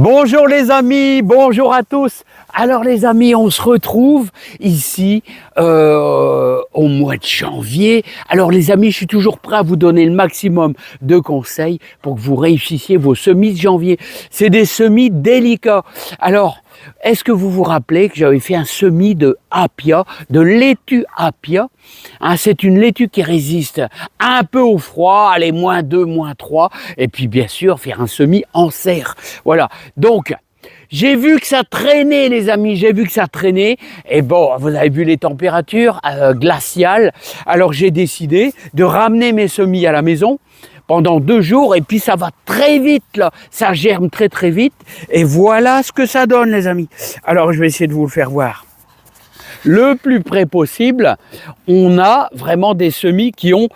Bonjour les amis, bonjour à tous. Alors les amis, on se retrouve ici au mois de janvier. Alors les amis, je suis toujours prêt à vous donner le maximum de conseils pour que vous réussissiez vos semis de janvier. C'est des semis délicats. Alors, est-ce que vous vous rappelez que j'avais fait un semis de Apia, de laitue Apia, hein, c'est une laitue qui résiste un peu au froid, allez, -2, -3, et puis bien sûr faire un semis en serre. Voilà, donc j'ai vu que ça traînait les amis, j'ai vu que ça traînait, et bon, vous avez vu les températures glaciales, alors j'ai décidé de ramener mes semis à la maison pendant 2 jours, et puis ça va très vite là, ça germe très très vite, et voilà ce que ça donne les amis. Alors je vais essayer de vous le faire voir le plus près possible. On a vraiment des semis qui ont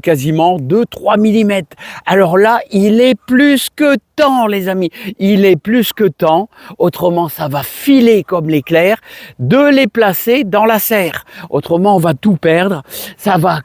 quasiment 2-3 mm. Alors là, il est plus que temps les amis, il est plus que temps, autrement ça va filer comme l'éclair, de les placer dans la serre. Autrement on va tout perdre, ça va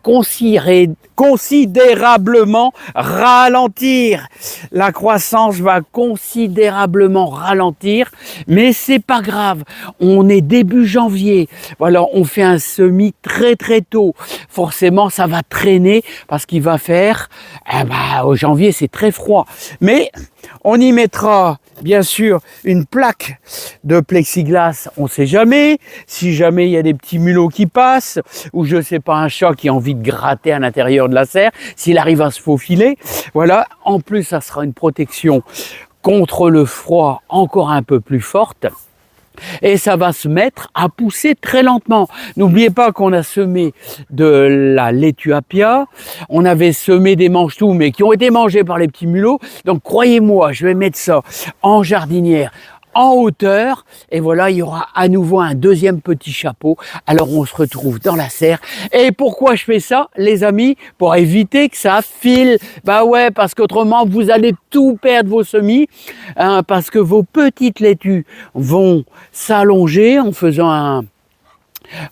considérablement ralentir. La croissance va considérablement ralentir, mais c'est pas grave, on est début janvier. Voilà, on fait un semis très très tôt. Forcément, ça va traîner parce qu'il va faire, au janvier, c'est très froid. Mais on y mettra, bien sûr, une plaque de plexiglas. On ne sait jamais. Si jamais il y a des petits mulots qui passent, ou je ne sais pas, un chat qui a envie de gratter à l'intérieur de la serre, s'il arrive à se faufiler, voilà. En plus, ça sera une protection contre le froid encore un peu plus forte. Et ça va se mettre à pousser très lentement. N'oubliez pas qu'on a semé de la laitue Apia, on avait semé des mange-tout, mais qui ont été mangés par les petits mulots. Donc croyez-moi, je vais mettre ça en jardinière, en hauteur, et voilà, il y aura à nouveau un deuxième petit chapeau. Alors on se retrouve dans la serre. Et pourquoi je fais ça, les amis? Pour éviter que ça file. Bah ouais, parce qu'autrement vous allez tout perdre vos semis, hein, parce que vos petites laitues vont s'allonger en faisant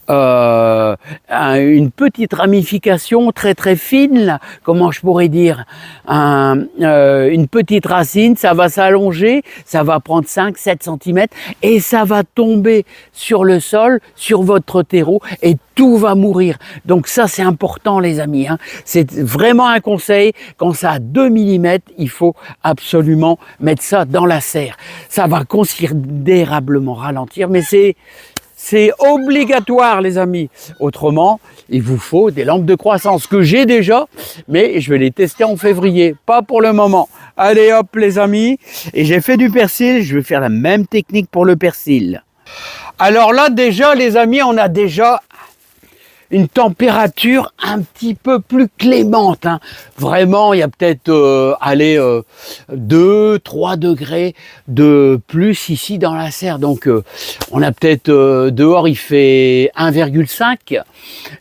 une petite ramification très très fine, là. Comment je pourrais dire, une petite racine, ça va s'allonger, ça va prendre 5-7 cm et ça va tomber sur le sol, sur votre terreau, et tout va mourir. Donc ça c'est important les amis, hein. C'est vraiment un conseil, quand ça a 2 mm, il faut absolument mettre ça dans la serre. Ça va considérablement ralentir, mais c'est obligatoire les amis, autrement il vous faut des lampes de croissance que j'ai déjà, mais je vais les tester en février, pas pour le moment. Allez hop les amis, et j'ai fait du persil, je vais faire la même technique pour le persil. Alors là déjà les amis, on a déjà une température un petit peu plus clémente, hein. Vraiment, il y a peut-être 2-3 degrés de plus ici dans la serre. Donc, on a peut-être dehors, il fait 1,5.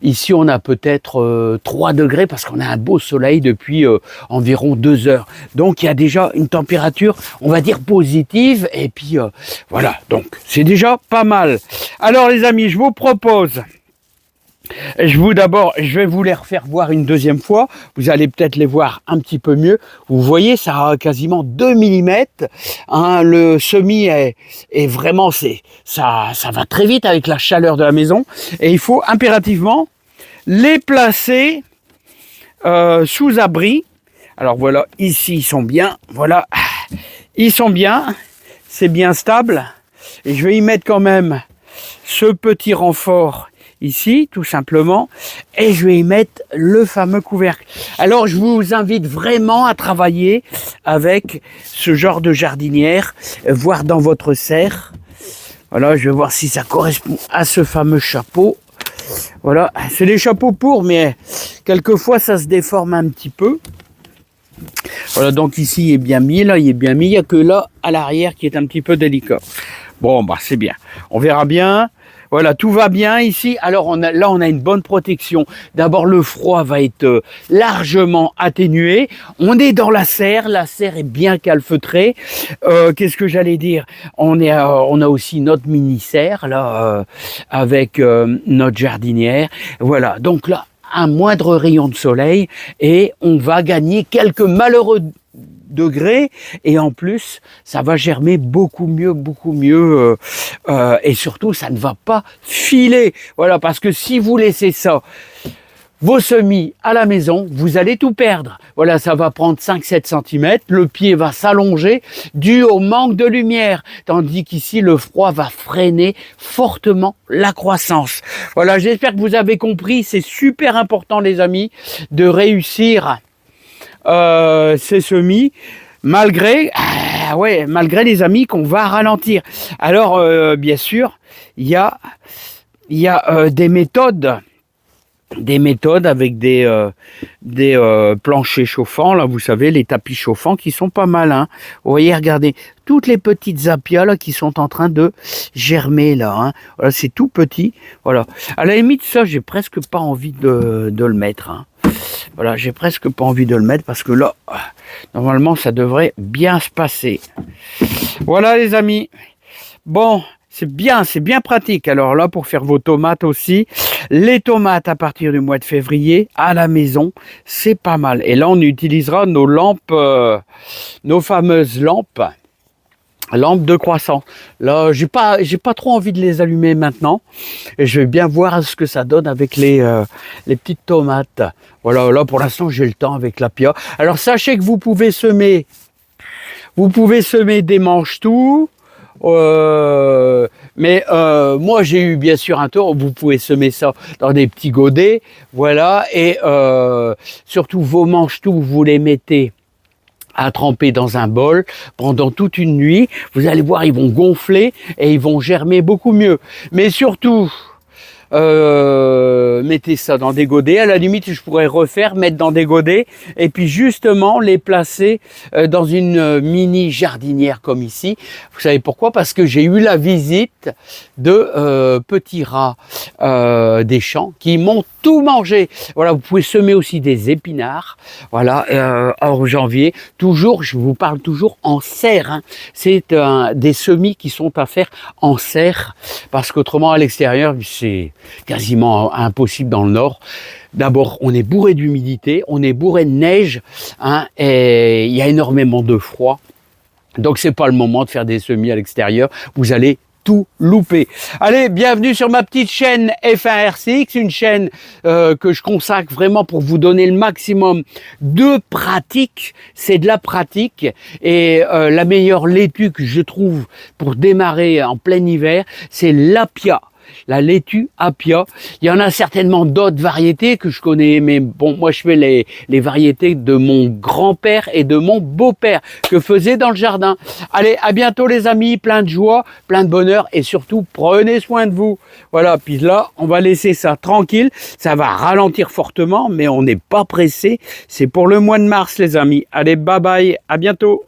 Ici, on a peut-être 3 degrés parce qu'on a un beau soleil depuis environ 2 heures. Donc, il y a déjà une température, on va dire, positive. Et puis, voilà. Donc, c'est déjà pas mal. Alors, les amis, je vous propose... Je vais vous les refaire voir une deuxième fois. Vous allez peut-être les voir un petit peu mieux. Vous voyez, ça a quasiment 2 mm. Hein, le semis est vraiment, ça va très vite avec la chaleur de la maison. Et il faut impérativement les placer sous abri. Alors voilà, ici ils sont bien. Voilà, ils sont bien. C'est bien stable. Et je vais y mettre quand même ce petit renfort ici, tout simplement, et je vais y mettre le fameux couvercle. Alors, je vous invite vraiment à travailler avec ce genre de jardinière, voir dans votre serre. Voilà, je vais voir si ça correspond à ce fameux chapeau. Voilà, c'est des chapeaux pour, mais quelquefois, ça se déforme un petit peu. Voilà, donc ici, il est bien mis, là, il est bien mis. Il n'y a que là, à l'arrière, qui est un petit peu délicat. Bon, bah, c'est bien. On verra bien. Voilà, tout va bien ici. Alors là, on a une bonne protection. D'abord, le froid va être largement atténué. On est dans la serre est bien calfeutrée. Qu'est-ce que j'allais dire? On a aussi notre mini-serre, là, avec notre jardinière. Voilà, donc là, un moindre rayon de soleil et on va gagner quelques malheureux degrés. Et en plus, ça va germer beaucoup mieux, et surtout, ça ne va pas filer. Voilà, parce que si vous laissez ça, vos semis à la maison, vous allez tout perdre. Voilà, ça va prendre 5-7 cm, le pied va s'allonger dû au manque de lumière, tandis qu'ici, le froid va freiner fortement la croissance. Voilà, j'espère que vous avez compris, c'est super important les amis, de réussir ces semis, malgré les amis qu'on va ralentir. Alors, bien sûr, il y a des méthodes avec des planchers chauffants, là, vous savez, les tapis chauffants qui sont pas mal, hein. Vous voyez, regardez, toutes les petites apias, là, qui sont en train de germer, là, hein. Voilà, c'est tout petit, voilà. À la limite, ça, j'ai presque pas envie de le mettre, hein. Voilà, j'ai presque pas envie de le mettre parce que là, normalement, ça devrait bien se passer. Voilà, les amis. Bon, c'est bien pratique. Alors là, pour faire vos tomates aussi, les tomates à partir du mois de février à la maison, c'est pas mal. Et là, on utilisera nos lampes, nos fameuses lampes de croissance. Là, j'ai pas trop envie de les allumer maintenant. Et je vais bien voir ce que ça donne avec les petites tomates. Voilà, là, pour l'instant, j'ai le temps avec l'apia. Alors, sachez que vous pouvez semer des mange-tout. Mais moi j'ai eu bien sûr un tour, vous pouvez semer ça dans des petits godets, voilà, et surtout vos mange-tout, vous les mettez à tremper dans un bol pendant toute une nuit, vous allez voir, ils vont gonfler et ils vont germer beaucoup mieux. Mais surtout, mettez ça dans des godets. À la limite, je pourrais mettre dans des godets et puis justement les placer dans une mini jardinière comme ici. Vous savez pourquoi? Parce que j'ai eu la visite de petits rats des champs qui m'ont tout mangé. Voilà, vous pouvez semer aussi des épinards. Voilà, hors janvier. Toujours, je vous parle toujours en serre, hein. C'est des semis qui sont à faire en serre parce qu'autrement à l'extérieur, c'est quasiment impossible dans le nord. D'abord, on est bourré d'humidité, on est bourré de neige, hein, et il y a énormément de froid. Donc, c'est pas le moment de faire des semis à l'extérieur. Vous allez tout louper. Allez, bienvenue sur ma petite chaîne F1RCX, une chaîne que je consacre vraiment pour vous donner le maximum de pratique. C'est de la pratique et la meilleure laitue que je trouve pour démarrer en plein hiver, c'est l'apia. La laitue apia. Il y en a certainement d'autres variétés que je connais, mais bon, moi je fais les variétés de mon grand-père et de mon beau-père que faisaient dans le jardin. Allez, à bientôt les amis, plein de joie, plein de bonheur et surtout prenez soin de vous. Voilà, puis là, on va laisser ça tranquille. Ça va ralentir fortement, mais on n'est pas pressé. C'est pour le mois de mars les amis. Allez, bye bye, à bientôt.